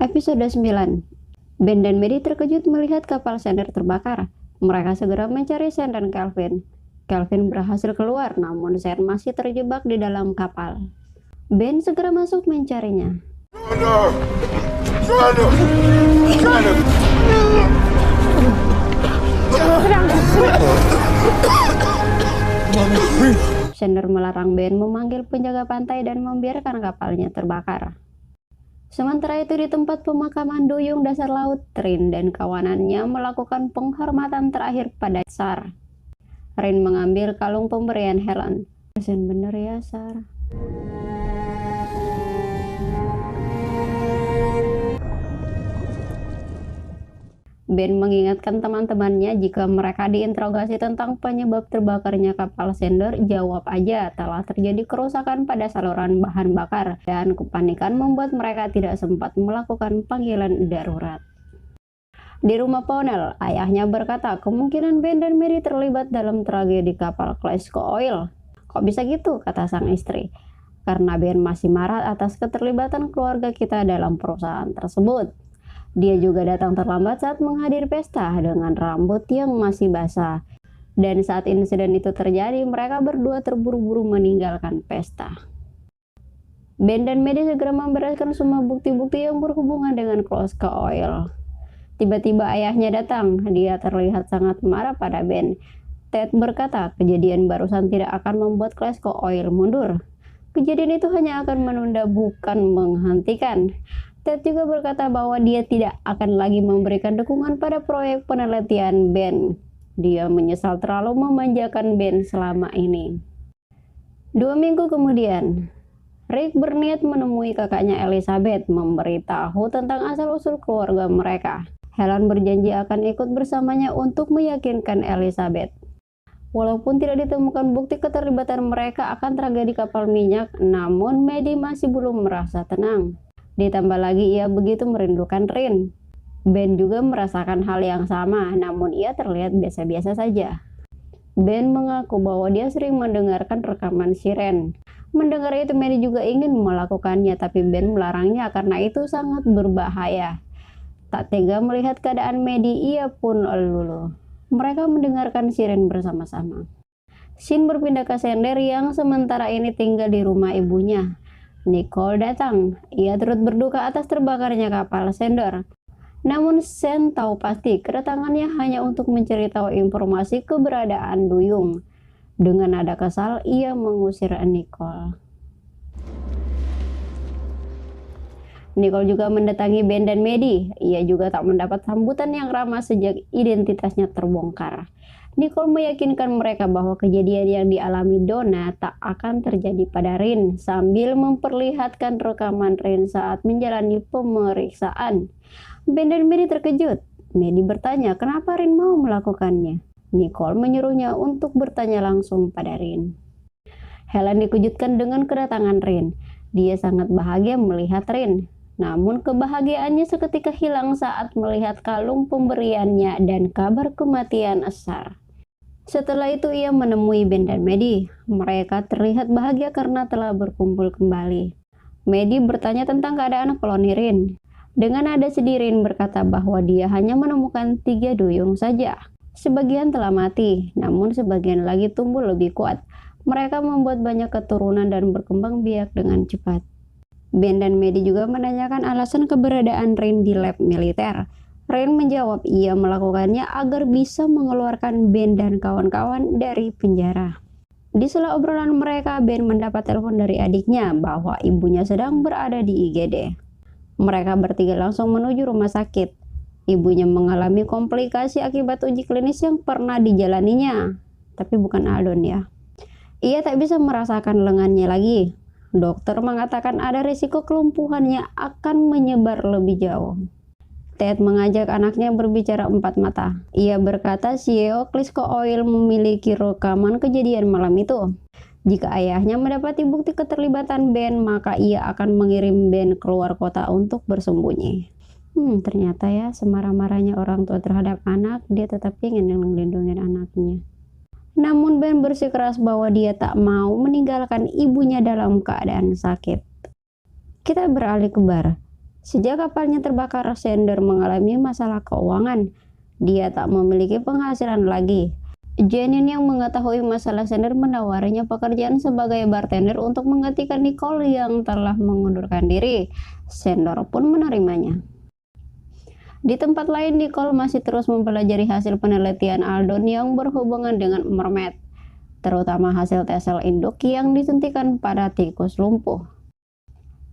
Episode 9. Ben dan Maddie terkejut melihat kapal Xander terbakar. Mereka segera mencari Sam dan Calvin. Calvin berhasil keluar, namun Sam masih terjebak di dalam kapal. Ben segera masuk mencarinya. Xander melarang Ben memanggil penjaga pantai dan membiarkan kapalnya terbakar. Sementara itu di tempat pemakaman duyung dasar laut, Rin dan kawanannya melakukan penghormatan terakhir pada Sar. Rin mengambil kalung pemberian Helen. Kasian bener ya, Sar. Ben mengingatkan teman-temannya jika mereka diinterogasi tentang penyebab terbakarnya kapal Xander, jawab aja telah terjadi kerusakan pada saluran bahan bakar, dan kepanikan membuat mereka tidak sempat melakukan panggilan darurat. Di rumah Pownell, ayahnya berkata kemungkinan Ben dan Mary terlibat dalam tragedi kapal Glasgow Oil. Kok bisa gitu, kata sang istri. Karena Ben masih marah atas keterlibatan keluarga kita dalam perusahaan tersebut. Dia juga datang terlambat saat menghadiri pesta dengan rambut yang masih basah. Dan saat insiden itu terjadi, mereka berdua terburu-buru meninggalkan pesta. Ben dan Maddie segera membereskan semua bukti-bukti yang berhubungan dengan Glasgow Oil. Tiba-tiba ayahnya datang. Dia terlihat sangat marah pada Ben. Ted berkata kejadian barusan tidak akan membuat Glasgow Oil mundur. Kejadian itu hanya akan menunda, bukan menghentikan. Ted juga berkata bahwa dia tidak akan lagi memberikan dukungan pada proyek penelitian Ben. Dia menyesal terlalu memanjakan Ben selama ini. 2 minggu kemudian, Rick berniat menemui kakaknya Elizabeth, memberitahu tentang asal-usul keluarga mereka. Helen berjanji akan ikut bersamanya untuk meyakinkan Elizabeth. Walaupun tidak ditemukan bukti keterlibatan mereka akan tragedi kapal minyak, namun Maddie masih belum merasa tenang. Ditambah lagi ia begitu merindukan Rin. Ben juga merasakan hal yang sama, namun ia terlihat biasa-biasa saja. Ben mengaku bahwa dia sering mendengarkan rekaman siren. Mendengar itu Maddie juga ingin melakukannya, tapi Ben melarangnya karena itu sangat berbahaya. Tak tega melihat keadaan Maddie, ia pun luluh. Mereka mendengarkan siren bersama-sama. Scene berpindah ke Xander yang sementara ini tinggal di rumah ibunya. Nicole datang. Ia turut berduka atas terbakarnya kapal Xander. Namun Sam tahu pasti kedatangannya hanya untuk mencari tahu informasi keberadaan duyung. Dengan nada kesal, ia mengusir Nicole. Nicole juga mendatangi Ben dan Maddie. Ia juga tak mendapat sambutan yang ramah sejak identitasnya terbongkar. Nicole meyakinkan mereka bahwa kejadian yang dialami Donna tak akan terjadi pada Rin, sambil memperlihatkan rekaman Rin saat menjalani pemeriksaan. Ben dan Maddie terkejut. Maddie bertanya kenapa Rin mau melakukannya. Nicole menyuruhnya untuk bertanya langsung pada Rin. Helen dikejutkan dengan kedatangan Rin. Dia sangat bahagia melihat Rin. Namun kebahagiaannya seketika hilang saat melihat kalung pemberiannya dan kabar kematian Sar. Setelah itu ia menemui Ben dan Maddie. Mereka terlihat bahagia karena telah berkumpul kembali. Maddie bertanya tentang keadaan koloni Rin. Dengan nada sedih Rin berkata bahwa dia hanya menemukan 3 duyung saja. Sebagian telah mati, namun sebagian lagi tumbuh lebih kuat. Mereka membuat banyak keturunan dan berkembang biak dengan cepat. Ben dan Maddie juga menanyakan alasan keberadaan Rin di lab militer. Rin menjawab ia melakukannya agar bisa mengeluarkan Ben dan kawan-kawan dari penjara. Di sela obrolan mereka, Ben mendapat telepon dari adiknya bahwa ibunya sedang berada di IGD. Mereka bertiga langsung menuju rumah sakit. Ibunya mengalami komplikasi akibat uji klinis yang pernah dijalaninya. Tapi bukan Aldon ya. Ia tak bisa merasakan lengannya lagi. Dokter mengatakan ada risiko kelumpuhan yang akan menyebar lebih jauh. Ted mengajak anaknya berbicara empat mata. Ia berkata CEO Glasgow Oil memiliki rekaman kejadian malam itu. Jika ayahnya mendapati bukti keterlibatan Ben, maka ia akan mengirim Ben keluar kota untuk bersembunyi. Ternyata ya, semarah-marahnya orang tua terhadap anak, dia tetap ingin melindungi anaknya. Namun Ben bersikeras bahwa dia tak mau meninggalkan ibunya dalam keadaan sakit. Kita beralih ke bar. Sejak kapalnya terbakar, Sander mengalami masalah keuangan. Dia tak memiliki penghasilan lagi. Janine yang mengetahui masalah Sander menawarinya pekerjaan sebagai bartender untuk menggantikan Nicole yang telah mengundurkan diri. Sander pun menerimanya. Di tempat lain, Nicole masih terus mempelajari hasil penelitian Aldon yang berhubungan dengan mermaid, terutama hasil tes sel induk yang disuntikan pada tikus lumpuh.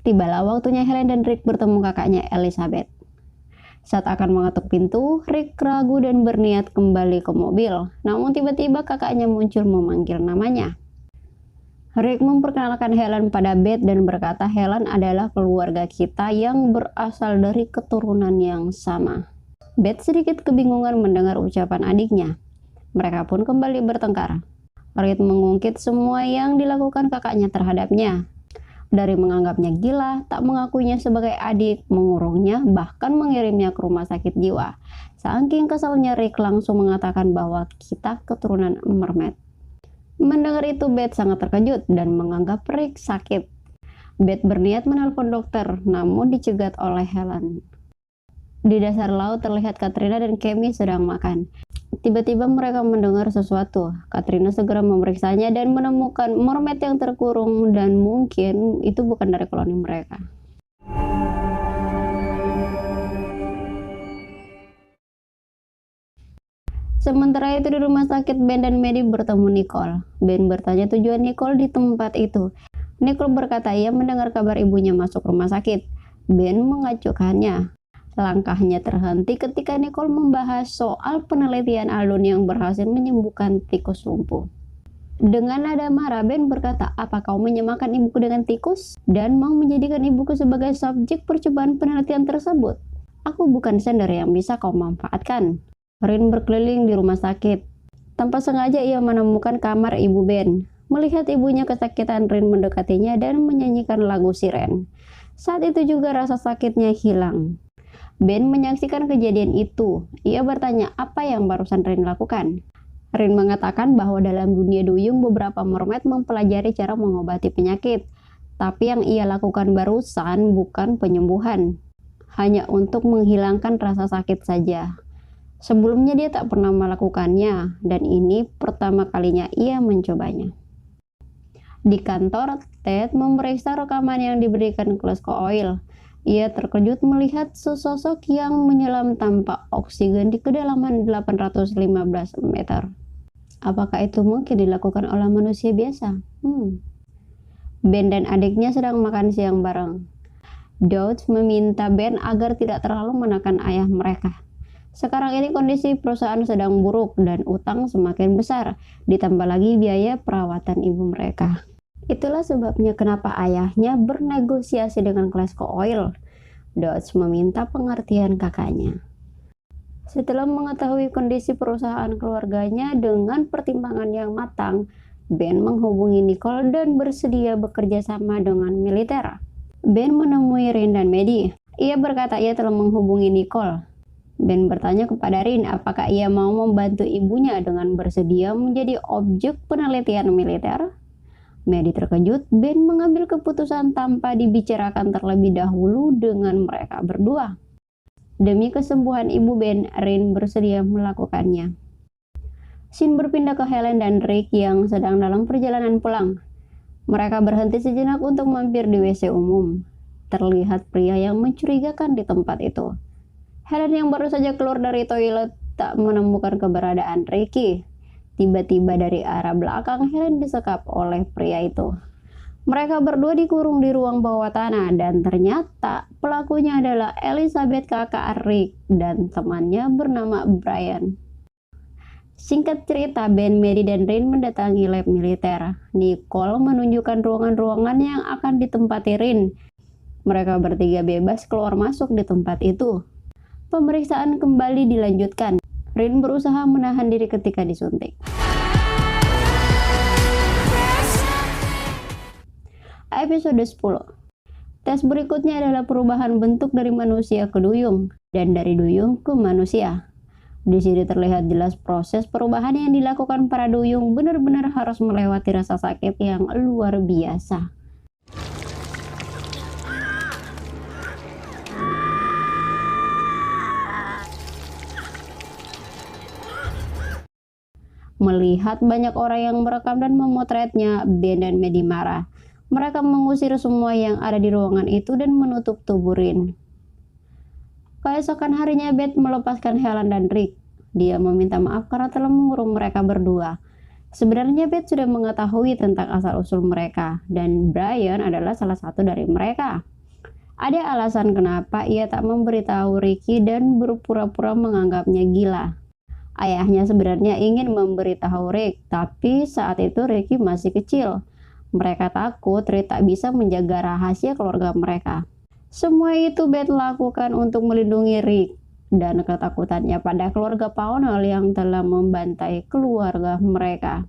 Tibalah waktunya Helen dan Rick bertemu kakaknya Elizabeth. Saat akan mengetuk pintu, Rick ragu dan berniat kembali ke mobil. Namun tiba-tiba kakaknya muncul memanggil namanya. Rick memperkenalkan Helen pada Beth dan berkata Helen adalah keluarga kita yang berasal dari keturunan yang sama. Beth sedikit kebingungan mendengar ucapan adiknya. Mereka pun kembali bertengkar. Rick mengungkit semua yang dilakukan kakaknya terhadapnya. Dari menganggapnya gila, tak mengakuinya sebagai adik, mengurungnya, bahkan mengirimnya ke rumah sakit jiwa. Saking kesalnya, Rick langsung mengatakan bahwa kita keturunan mermaid. Mendengar itu, Beth sangat terkejut dan menganggap Rick sakit. Beth berniat menelpon dokter, namun dicegat oleh Helen. Di dasar laut terlihat Katrina dan Kemi sedang makan. Tiba-tiba mereka mendengar sesuatu. Katrina segera memeriksanya dan menemukan mermaid yang terkurung dan mungkin itu bukan dari koloni mereka. Sementara itu di rumah sakit, Ben dan Maddie bertemu Nicole. Ben bertanya tujuan Nicole di tempat itu. Nicole berkata ia mendengar kabar ibunya masuk rumah sakit. Ben mengacuhkannya. Langkahnya terhenti ketika Nicole membahas soal penelitian Aldon yang berhasil menyembuhkan tikus lumpuh. Dengan nada marah, Ben berkata, "Apa kau menyamakan ibuku dengan tikus dan mau menjadikan ibuku sebagai subjek percobaan penelitian tersebut? Aku bukan Sander yang bisa kau manfaatkan." Rin berkeliling di rumah sakit. Tanpa sengaja ia menemukan kamar ibu Ben. Melihat ibunya kesakitan, Rin mendekatinya dan menyanyikan lagu siren. Saat itu juga rasa sakitnya hilang. Ben menyaksikan kejadian itu. Ia bertanya apa yang barusan Rin lakukan. Rin mengatakan bahwa dalam dunia duyung beberapa mermaid mempelajari cara mengobati penyakit. Tapi yang ia lakukan barusan bukan penyembuhan. Hanya untuk menghilangkan rasa sakit saja. Sebelumnya dia tak pernah melakukannya dan ini pertama kalinya ia mencobanya. Di kantor, Ted memeriksa rekaman yang diberikan Glasgow Oil. Ia terkejut melihat sesosok yang menyelam tanpa oksigen di kedalaman 815 meter. Apakah itu mungkin dilakukan oleh manusia biasa? Ben dan adiknya sedang makan siang bareng. Dodge meminta Ben agar tidak terlalu menekan ayah mereka. Sekarang ini kondisi perusahaan sedang buruk dan utang semakin besar, ditambah lagi biaya perawatan ibu mereka. Itulah sebabnya kenapa ayahnya bernegosiasi dengan Glasgow Oil. Dodge meminta pengertian kakaknya. Setelah mengetahui kondisi perusahaan keluarganya dengan pertimbangan yang matang, Ben menghubungi Nicole dan bersedia bekerja sama dengan militer. Ben menemui Rin dan Maddie. Ia berkata ia telah menghubungi Nicole. Ben bertanya kepada Rin apakah ia mau membantu ibunya dengan bersedia menjadi objek penelitian militer. Maddie terkejut. Ben mengambil keputusan tanpa dibicarakan terlebih dahulu dengan mereka berdua. Demi kesembuhan ibu Ben, Rin bersedia melakukannya. Scene berpindah ke Helen dan Rick yang sedang dalam perjalanan pulang. Mereka berhenti sejenak untuk mampir di WC umum. Terlihat pria yang mencurigakan di tempat itu. Helen yang baru saja keluar dari toilet tak menemukan keberadaan Ricky. Tiba-tiba dari arah belakang Helen disekap oleh pria itu. Mereka berdua dikurung di ruang bawah tanah dan ternyata pelakunya adalah Elizabeth, kakak Rick, dan temannya bernama Brian. Singkat cerita, Ben, Maddie, dan Rin mendatangi lab militer. Nicole menunjukkan ruangan-ruangan yang akan ditempati Rin. Mereka bertiga bebas keluar masuk di tempat itu. Pemeriksaan kembali dilanjutkan. Rin berusaha menahan diri ketika disuntik. Episode 10. Tes berikutnya adalah perubahan bentuk dari manusia ke duyung dan dari duyung ke manusia. Di sini terlihat jelas proses perubahan yang dilakukan para duyung benar-benar harus melewati rasa sakit yang luar biasa. Melihat banyak orang yang merekam dan memotretnya, Ben dan Maddie marah. Mereka mengusir semua yang ada di ruangan itu dan menutup tubuh Rin. Keesokan harinya, Beth melepaskan Helen dan Rick. Dia meminta maaf karena telah mengurung mereka berdua. Sebenarnya Beth sudah mengetahui tentang asal-usul mereka, dan Brian adalah salah satu dari mereka. Ada alasan kenapa ia tak memberitahu Ricky dan berpura-pura menganggapnya gila. Ayahnya sebenarnya ingin memberitahu Rick, tapi saat itu Ricky masih kecil. Mereka takut Rick tak bisa menjaga rahasia keluarga mereka. Semua itu Beth lakukan untuk melindungi Rick dan ketakutannya pada keluarga Pownell yang telah membantai keluarga mereka.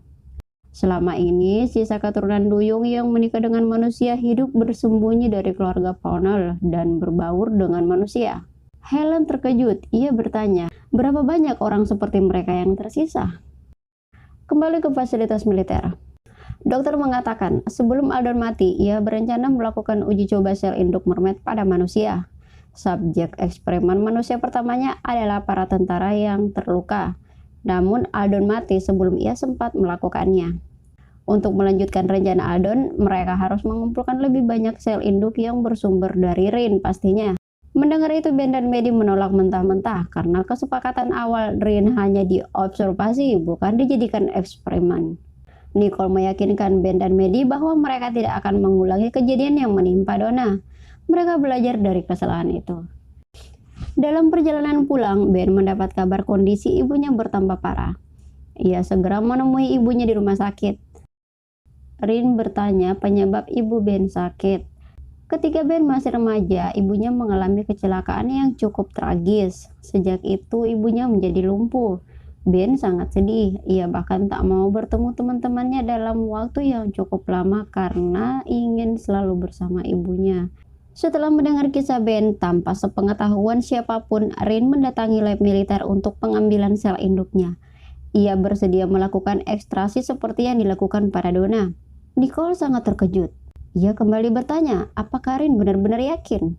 Selama ini, sisa keturunan duyung yang menikah dengan manusia hidup bersembunyi dari keluarga Pownell dan berbaur dengan manusia. Helen terkejut. Ia bertanya, berapa banyak orang seperti mereka yang tersisa? Kembali ke fasilitas militer. Dokter mengatakan, sebelum Aldon mati, ia berencana melakukan uji coba sel induk mermaid pada manusia. Subjek eksperimen manusia pertamanya adalah para tentara yang terluka. Namun Aldon mati sebelum ia sempat melakukannya. Untuk melanjutkan rencana Aldon, mereka harus mengumpulkan lebih banyak sel induk yang bersumber dari Rin pastinya. Mendengar itu, Ben dan Maddie menolak mentah-mentah karena kesepakatan awal Rin hanya diobservasi, bukan dijadikan eksperimen. Nicole meyakinkan Ben dan Maddie bahwa mereka tidak akan mengulangi kejadian yang menimpa Donna. Mereka belajar dari kesalahan itu. Dalam perjalanan pulang, Ben mendapat kabar kondisi ibunya bertambah parah. Ia segera menemui ibunya di rumah sakit. Rin bertanya penyebab ibu Ben sakit. Ketika Ben masih remaja, ibunya mengalami kecelakaan yang cukup tragis. Sejak itu, ibunya menjadi lumpuh. Ben sangat sedih. Ia bahkan tak mau bertemu teman-temannya dalam waktu yang cukup lama karena ingin selalu bersama ibunya. Setelah mendengar kisah Ben, tanpa sepengetahuan siapapun, Rin mendatangi lab militer untuk pengambilan sel induknya. Ia bersedia melakukan ekstraksi seperti yang dilakukan pada Donna. Nicole sangat terkejut. Ia kembali bertanya, apakah Rin benar-benar yakin?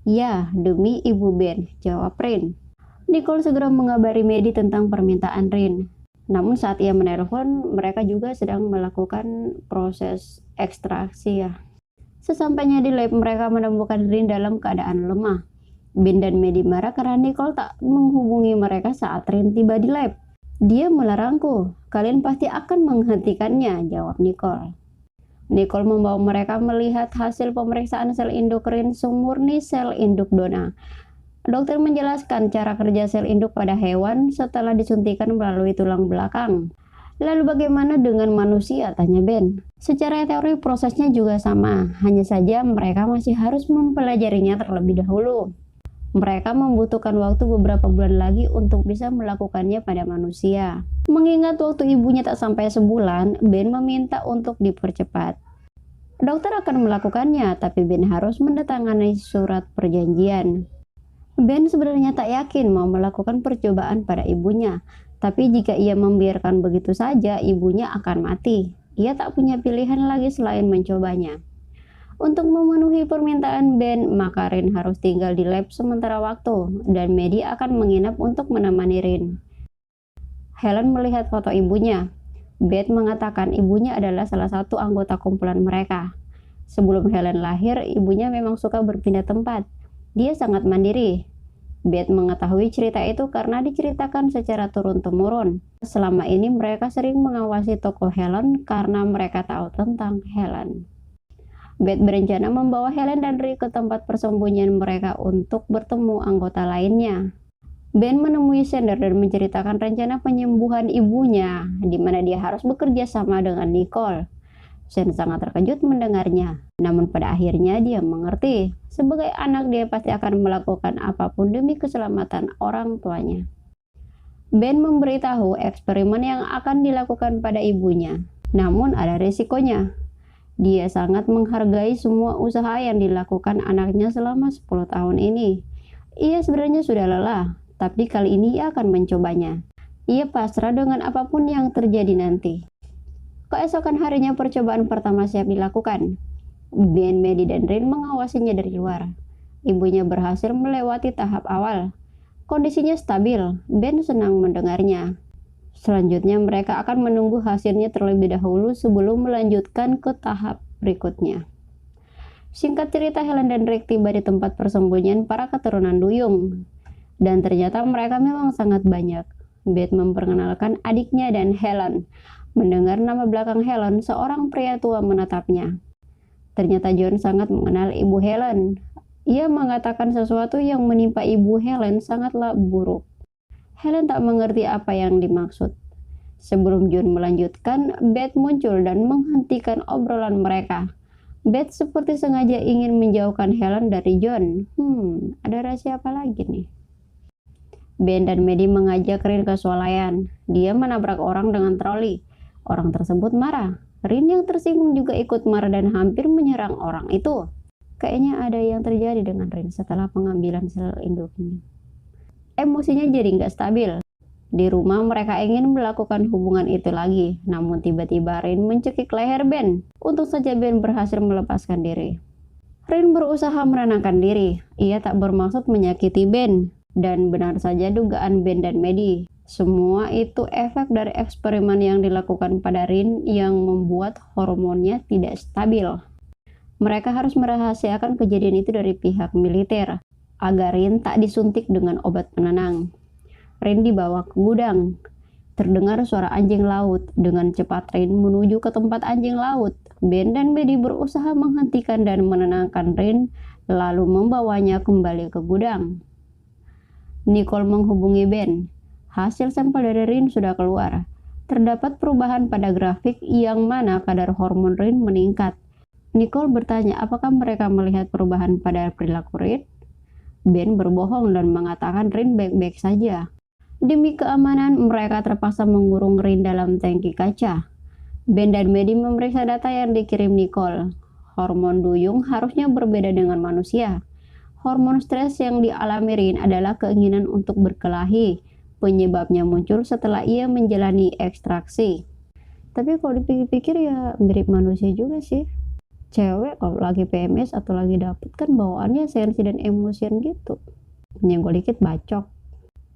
Ya, demi ibu Ben, jawab Rin. Nicole segera mengabari Maddie tentang permintaan Rin. Namun saat ia menelpon, mereka juga sedang melakukan proses ekstraksi ya. Sesampainya di lab, mereka menemukan Rin dalam keadaan lemah. Ben dan Maddie marah karena Nicole tak menghubungi mereka saat Rin tiba di lab. Dia melarangku, kalian pasti akan menghentikannya, jawab Nicole. Nicole membawa mereka melihat hasil pemeriksaan sel induk Rin semurni sel induk Donna. Dokter menjelaskan cara kerja sel induk pada hewan setelah disuntikan melalui tulang belakang. Lalu bagaimana dengan manusia? Tanya Ben. Secara teori prosesnya juga sama, hanya saja mereka masih harus mempelajarinya terlebih dahulu. Mereka membutuhkan waktu beberapa bulan lagi untuk bisa melakukannya pada manusia. Mengingat waktu ibunya tak sampai sebulan, Ben meminta untuk dipercepat. Dokter akan melakukannya, tapi Ben harus mendatangani surat perjanjian. Ben sebenarnya tak yakin mau melakukan percobaan pada ibunya, tapi jika ia membiarkan begitu saja, ibunya akan mati. Ia tak punya pilihan lagi selain mencobanya. Untuk memenuhi permintaan Ben, maka Rin harus tinggal di lab sementara waktu, dan Maddie akan menginap untuk menemani Rin. Helen melihat foto ibunya. Beth mengatakan ibunya adalah salah satu anggota kumpulan mereka. Sebelum Helen lahir, ibunya memang suka berpindah tempat. Dia sangat mandiri. Beth mengetahui cerita itu karena diceritakan secara turun-temurun. Selama ini mereka sering mengawasi toko Helen karena mereka tahu tentang Helen. Beth berencana membawa Helen dan Rick ke tempat persembunyian mereka untuk bertemu anggota lainnya. Ben menemui Sander dan menceritakan rencana penyembuhan ibunya, di mana dia harus bekerja sama dengan Nicole. Sander sangat terkejut mendengarnya, namun pada akhirnya dia mengerti. Sebagai anak, dia pasti akan melakukan apapun demi keselamatan orang tuanya. Ben memberitahu eksperimen yang akan dilakukan pada ibunya, namun ada risikonya. Dia sangat menghargai semua usaha yang dilakukan anaknya selama 10 tahun ini. Ia sebenarnya sudah lelah, tapi kali ini ia akan mencobanya. Ia pasrah dengan apapun yang terjadi nanti. Keesokan harinya percobaan pertama siap dilakukan. Ben, Maddie, dan Rin mengawasinya dari luar. Ibunya berhasil melewati tahap awal. Kondisinya stabil. Ben senang mendengarnya. Selanjutnya mereka akan menunggu hasilnya terlebih dahulu sebelum melanjutkan ke tahap berikutnya. Singkat cerita, Helen dan Rick tiba di tempat persembunyian para keturunan duyung. Dan ternyata mereka memang sangat banyak. Beth memperkenalkan adiknya dan Helen. Mendengar nama belakang Helen, seorang pria tua menatapnya. Ternyata John sangat mengenal ibu Helen. Ia mengatakan sesuatu yang menimpa ibu Helen sangatlah buruk. Helen tak mengerti apa yang dimaksud. Sebelum John melanjutkan, Beth muncul dan menghentikan obrolan mereka. Beth seperti sengaja ingin menjauhkan Helen dari John. Ada rahasia apa lagi nih? Ben dan Maddie mengajak Rin ke swalayan. Dia menabrak orang dengan troli. Orang tersebut marah. Rin yang tersinggung juga ikut marah dan hampir menyerang orang itu. Kayaknya ada yang terjadi dengan Rin setelah pengambilan sel induknya. Emosinya jadi nggak stabil. Di rumah mereka ingin melakukan hubungan itu lagi, namun tiba-tiba Rin mencekik leher Ben. Untung saja Ben berhasil melepaskan diri. Rin berusaha menenangkan diri. Ia tak bermaksud menyakiti Ben. Dan benar saja dugaan Ben dan Maddie. Semua itu efek dari eksperimen yang dilakukan pada Rin yang membuat hormonnya tidak stabil. Mereka harus merahasiakan kejadian itu dari pihak militer, agar Rin tak disuntik dengan obat penenang. Rin dibawa ke gudang. Terdengar suara anjing laut. Dengan cepat Rin menuju ke tempat anjing laut. Ben dan Maddie berusaha menghentikan dan menenangkan Rin, lalu membawanya kembali ke gudang. Nicole menghubungi Ben. Hasil sampel dari Rin sudah keluar. Terdapat perubahan pada grafik yang mana kadar hormon Rin meningkat. Nicole bertanya apakah mereka melihat perubahan pada perilaku Rin. Ben berbohong dan mengatakan Rin baik-baik saja. Demi keamanan, mereka terpaksa mengurung Rin dalam tangki kaca. Ben dan Maddie memeriksa data yang dikirim Nicole. Hormon duyung harusnya berbeda dengan manusia. Hormon stres yang dialami Rin adalah keinginan untuk berkelahi. Penyebabnya muncul setelah ia menjalani ekstraksi. Tapi kalau dipikir-pikir ya mirip manusia juga sih. Cewek kalau lagi PMS atau lagi dapet kan bawaannya sensi dan emosian gitu. Nyenggol dikit bacok.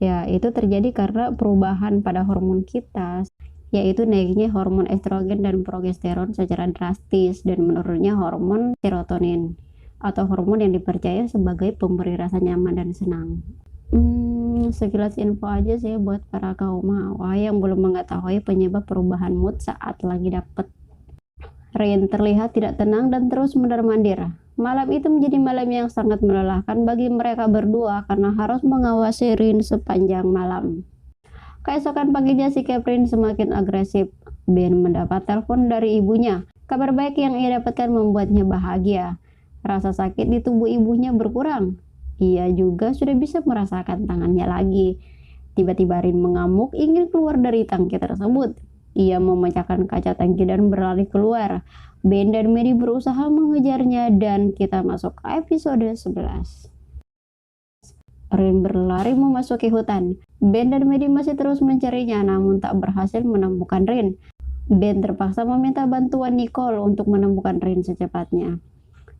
Ya itu terjadi karena perubahan pada hormon kita, yaitu naiknya hormon estrogen dan progesteron secara drastis dan menurunnya hormon serotonin atau hormon yang dipercaya sebagai pemberi rasa nyaman dan senang. Sekilas info aja sih buat para kaum hawa yang belum mengetahui penyebab perubahan mood saat lagi dapet. Rin terlihat tidak tenang dan terus mondar-mandir. Malam itu menjadi malam yang sangat melelahkan bagi mereka berdua karena harus mengawasi Rin sepanjang malam. Keesokan paginya sikap Rin semakin agresif. Ben mendapat telepon dari ibunya. Kabar baik yang ia dapatkan membuatnya bahagia. Rasa sakit di tubuh ibunya berkurang. Ia juga sudah bisa merasakan tangannya lagi. Tiba-tiba Rin mengamuk ingin keluar dari tangki tersebut. Ia memecahkan kaca tangki dan berlari keluar. Ben dan Maddie berusaha mengejarnya dan kita masuk ke episode 11. Rin berlari memasuki hutan. Ben dan Maddie masih terus mencarinya namun tak berhasil menemukan Rin. Ben terpaksa meminta bantuan Nicole untuk menemukan Rin secepatnya.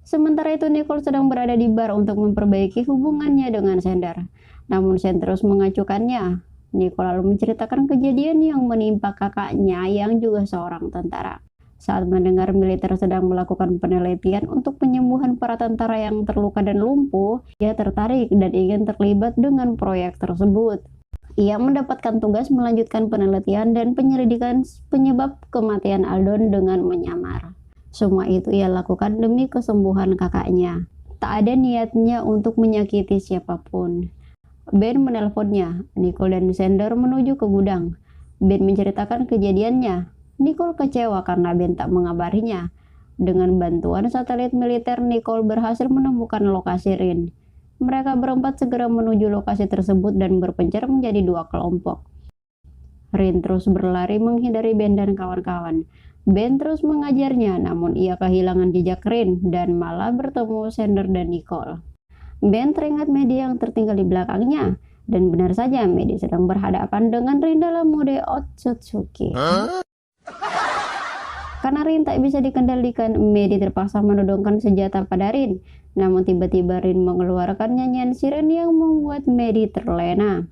Sementara itu Nicole sedang berada di bar untuk memperbaiki hubungannya dengan Xander. Namun Xander terus mengacukannya. Nicole lalu menceritakan kejadian yang menimpa kakaknya yang juga seorang tentara. Saat mendengar militer sedang melakukan penelitian untuk penyembuhan para tentara yang terluka dan lumpuh, ia tertarik dan ingin terlibat dengan proyek tersebut. Ia mendapatkan tugas melanjutkan penelitian dan penyelidikan penyebab kematian Aldon dengan menyamar. Semua itu ia lakukan demi kesembuhan kakaknya. Tak ada niatnya untuk menyakiti siapapun. Ben menelponnya. Nicole dan Xander menuju ke gudang. Ben menceritakan kejadiannya. Nicole kecewa karena Ben tak mengabarinya. Dengan bantuan satelit militer, Nicole berhasil menemukan lokasi Rin. Mereka berempat segera menuju lokasi tersebut dan berpencar menjadi dua kelompok. Rin terus berlari menghindari Ben dan kawan-kawan. Ben terus mengajarnya, namun ia kehilangan jejak Rin dan malah bertemu Xander dan Nicole. Ben teringat Maddie yang tertinggal di belakangnya, dan benar saja Maddie sedang berhadapan dengan Rin dalam mode Otsutsuki. Karena Rin tak bisa dikendalikan, Maddie terpaksa menodongkan senjata pada Rin. Namun tiba-tiba Rin mengeluarkan nyanyian siren yang membuat Maddie terlena.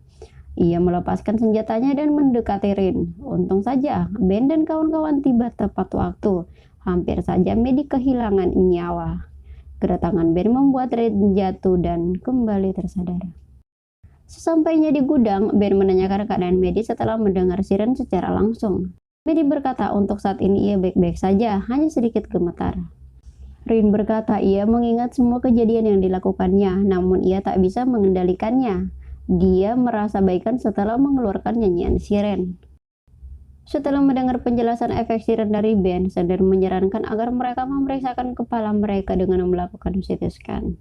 Ia melepaskan senjatanya dan mendekati Rin. Untung saja, Ben dan kawan-kawan tiba tepat waktu. Hampir saja Maddie kehilangan nyawa. Kedatangan Ben membuat Rin jatuh dan kembali tersadar. Sesampainya di gudang, Ben menanyakan keadaan Maddie setelah mendengar siren secara langsung. Maddie berkata untuk saat ini ia baik-baik saja, hanya sedikit gemetar. Rin berkata ia mengingat semua kejadian yang dilakukannya, namun ia tak bisa mengendalikannya. Dia merasa baikan setelah mengeluarkan nyanyian siren. Setelah mendengar penjelasan efek siren dari Ben, Sander menyarankan agar mereka memeriksakan kepala mereka dengan melakukan CT scan.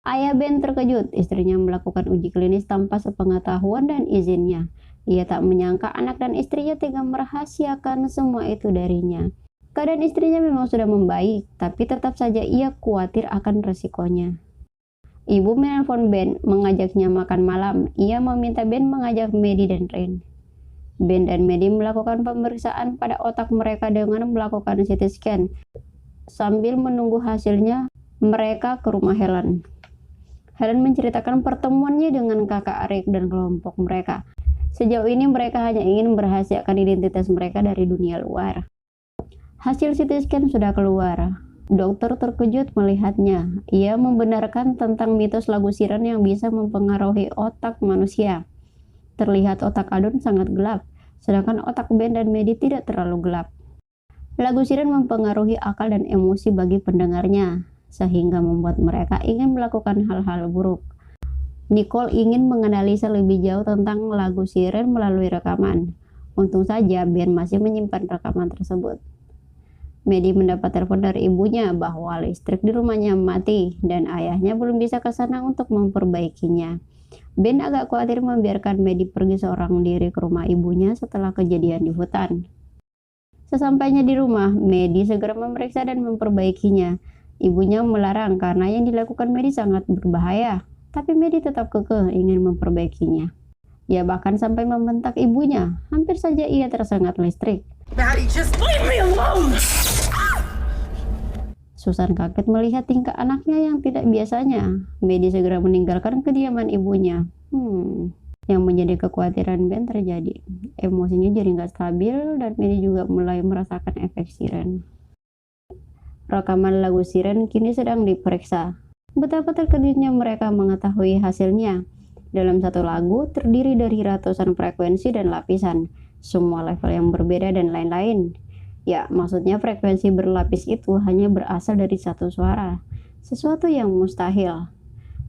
Ayah Ben terkejut, istrinya melakukan uji klinis tanpa sepengetahuan dan izinnya. Ia tak menyangka anak dan istrinya tega merahasiakan semua itu darinya. Keadaan istrinya memang sudah membaik, tapi tetap saja ia khawatir akan resikonya. Ibu menelpon Ben, mengajaknya makan malam. Ia meminta Ben mengajak Maddie dan Rin. Ben dan Maddie melakukan pemeriksaan pada otak mereka dengan melakukan CT scan. Sambil menunggu hasilnya, mereka ke rumah Helen. Helen menceritakan pertemuannya dengan kakak Rick dan kelompok mereka. Sejauh ini mereka hanya ingin merahasiakan identitas mereka dari dunia luar. Hasil CT scan sudah keluar. Dokter terkejut melihatnya. Ia membenarkan tentang mitos lagu siren yang bisa mempengaruhi otak manusia. Terlihat otak Adon sangat gelap, sedangkan otak Ben dan Maddie tidak terlalu gelap. Lagu siren mempengaruhi akal dan emosi bagi pendengarnya, sehingga membuat mereka ingin melakukan hal-hal buruk. Nicole ingin menganalisa lebih jauh tentang lagu siren melalui rekaman. Untung saja Ben masih menyimpan rekaman tersebut. Maddie mendapat telepon dari ibunya bahwa listrik di rumahnya mati dan ayahnya belum bisa ke sana untuk memperbaikinya. Ben agak khawatir membiarkan Maddie pergi seorang diri ke rumah ibunya setelah kejadian di hutan. Sesampainya di rumah, Maddie segera memeriksa dan memperbaikinya. Ibunya melarang karena yang dilakukan Maddie sangat berbahaya, tapi Maddie tetap kekeh ingin memperbaikinya. Ia bahkan sampai membentak ibunya, hampir saja ia tersengat listrik. Maddie, just leave me alone! Susan kaget melihat tingkah anaknya yang tidak biasanya. Maddie segera meninggalkan kediaman ibunya. Yang menjadi kekhawatiran Ben terjadi. Emosinya jadi nggak stabil dan Maddie juga mulai merasakan efek siren. Rekaman lagu siren kini sedang diperiksa. Betapa terkejutnya mereka mengetahui hasilnya. Dalam satu lagu terdiri dari ratusan frekuensi dan lapisan, semua level yang berbeda dan lain-lain. Ya, maksudnya frekuensi berlapis itu hanya berasal dari satu suara, sesuatu yang mustahil.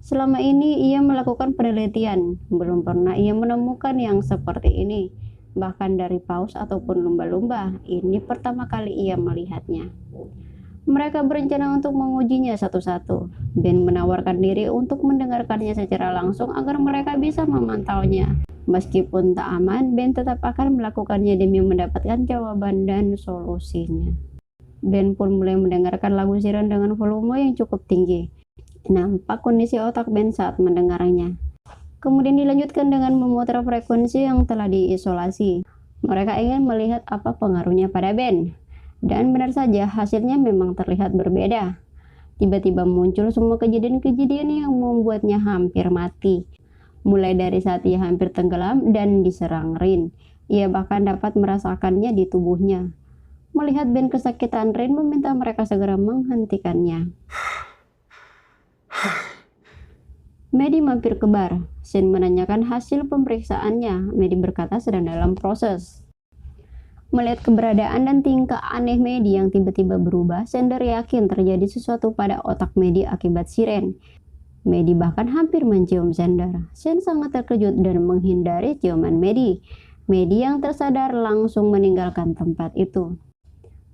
Selama ini ia melakukan penelitian, belum pernah ia menemukan yang seperti ini. Bahkan dari paus ataupun lumba-lumba, ini pertama kali ia melihatnya. Mereka berencana untuk mengujinya satu-satu. Ben menawarkan diri untuk mendengarkannya secara langsung agar mereka bisa memantaunya. Meskipun tak aman, Ben tetap akan melakukannya demi mendapatkan jawaban dan solusinya. Ben pun mulai mendengarkan lagu siren dengan volume yang cukup tinggi. Nampak kondisi otak Ben saat mendengarnya. Kemudian dilanjutkan dengan memutar frekuensi yang telah diisolasi. Mereka ingin melihat apa pengaruhnya pada Ben. Dan benar saja hasilnya memang terlihat berbeda. Tiba-tiba muncul semua kejadian-kejadian yang membuatnya hampir mati. Mulai dari saat ia hampir tenggelam dan diserang Rin. Ia bahkan dapat merasakannya di tubuhnya. Melihat Ben kesakitan, Rin meminta mereka segera menghentikannya. Maddie mampir ke bar. Shin menanyakan hasil pemeriksaannya. Maddie berkata sedang dalam proses. Melihat keberadaan dan tingkah aneh Maddie yang tiba-tiba berubah, Sander yakin terjadi sesuatu pada otak Maddie akibat siren. Maddie bahkan hampir mencium Sander. Shen sangat terkejut dan menghindari ciuman Maddie. Maddie yang tersadar langsung meninggalkan tempat itu.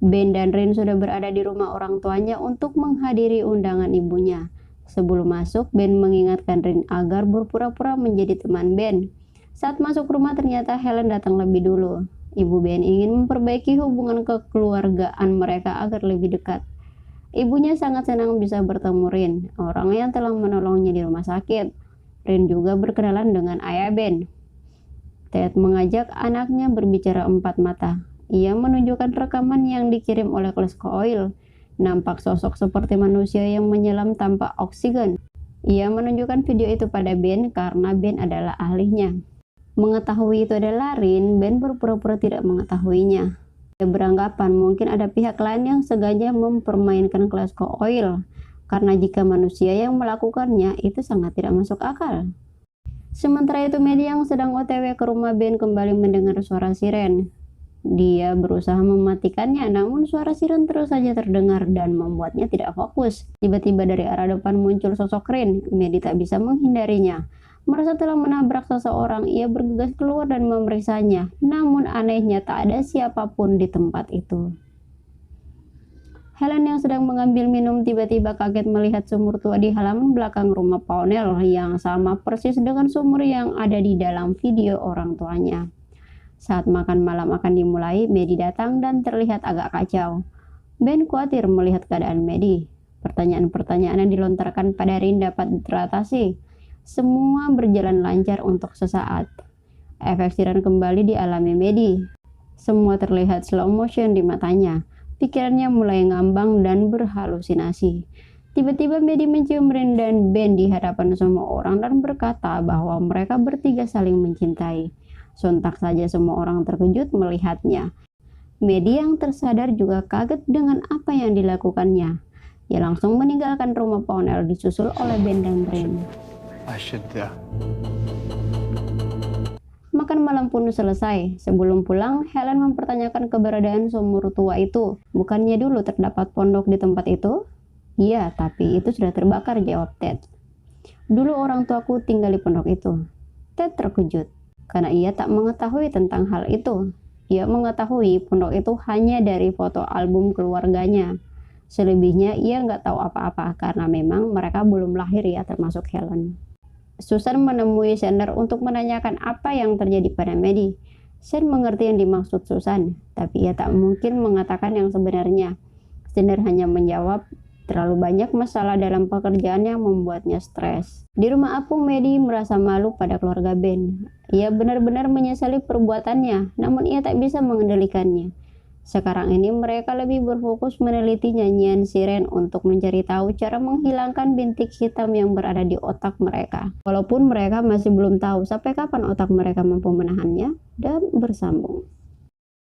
Ben dan Rin sudah berada di rumah orang tuanya untuk menghadiri undangan ibunya. Sebelum masuk, Ben mengingatkan Rin agar berpura-pura menjadi teman Ben. Saat masuk rumah ternyata Helen datang lebih dulu. Ibu Ben ingin memperbaiki hubungan kekeluargaan mereka agar lebih dekat. Ibunya sangat senang bisa bertemu Rin, orang yang telah menolongnya di rumah sakit. Rin juga berkenalan dengan ayah Ben. Ted mengajak anaknya berbicara empat mata. Ia menunjukkan rekaman yang dikirim oleh Klesko Oil. Nampak sosok seperti manusia yang menyelam tanpa oksigen. Ia menunjukkan video itu pada Ben karena Ben adalah ahlinya. Mengetahui itu adalah Rin, Ben berpura-pura tidak mengetahuinya. Dia beranggapan mungkin ada pihak lain yang sengaja mempermainkan Glasgow Oil, karena jika manusia yang melakukannya itu sangat tidak masuk akal. Sementara itu, Maddie yang sedang OTW ke rumah Ben kembali mendengar suara siren. Dia berusaha mematikannya, namun suara siren terus saja terdengar dan membuatnya tidak fokus. Tiba-tiba dari arah depan muncul sosok Rin. Maddie tak bisa menghindarinya. Merasa telah menabrak seseorang, ia bergegas keluar dan memeriksanya. Namun anehnya tak ada siapapun di tempat itu. Helen yang sedang mengambil minum tiba-tiba kaget melihat sumur tua di halaman belakang rumah Pawnell yang sama persis dengan sumur yang ada di dalam video orang tuanya. Saat makan malam akan dimulai, Maddie datang dan terlihat agak kacau. Ben khawatir melihat keadaan Maddie. Pertanyaan-pertanyaan yang dilontarkan pada Rin dapat teratasi. Semua berjalan lancar untuk sesaat. Efek siren kembali dialami Maddie. Semua terlihat slow motion di matanya. Pikirannya mulai ngambang dan berhalusinasi. Tiba-tiba Maddie mencium Rin dan Ben di hadapan semua orang dan berkata bahwa mereka bertiga saling mencintai. Sontak saja semua orang terkejut melihatnya. Maddie yang tersadar juga kaget dengan apa yang dilakukannya. Ia langsung meninggalkan rumah Pawnell disusul oleh Ben dan Rin. Makan malam pun selesai. Sebelum pulang, Helen mempertanyakan keberadaan sumur tua itu. Bukannya dulu terdapat pondok di tempat itu? Iya, tapi itu sudah terbakar, jawab Ted. Dulu orang tuaku tinggal di pondok itu. Ted terkejut, karena ia tak mengetahui tentang hal itu. Ia mengetahui pondok itu hanya dari foto album keluarganya. Selebihnya ia nggak tahu apa-apa, karena memang mereka belum lahir ya, termasuk Helen. Susan menemui Sander untuk menanyakan apa yang terjadi pada Maddie. Sam mengerti yang dimaksud Susan, tapi ia tak mungkin mengatakan yang sebenarnya. Sander hanya menjawab, terlalu banyak masalah dalam pekerjaan yang membuatnya stres. Di rumah apung, Maddie merasa malu pada keluarga Ben. Ia benar-benar menyesali perbuatannya, namun ia tak bisa mengendalikannya. Sekarang ini mereka lebih berfokus meneliti nyanyian siren untuk mencari tahu cara menghilangkan bintik hitam yang berada di otak mereka. Walaupun mereka masih belum tahu sampai kapan otak mereka mampu menahannya, dan bersambung.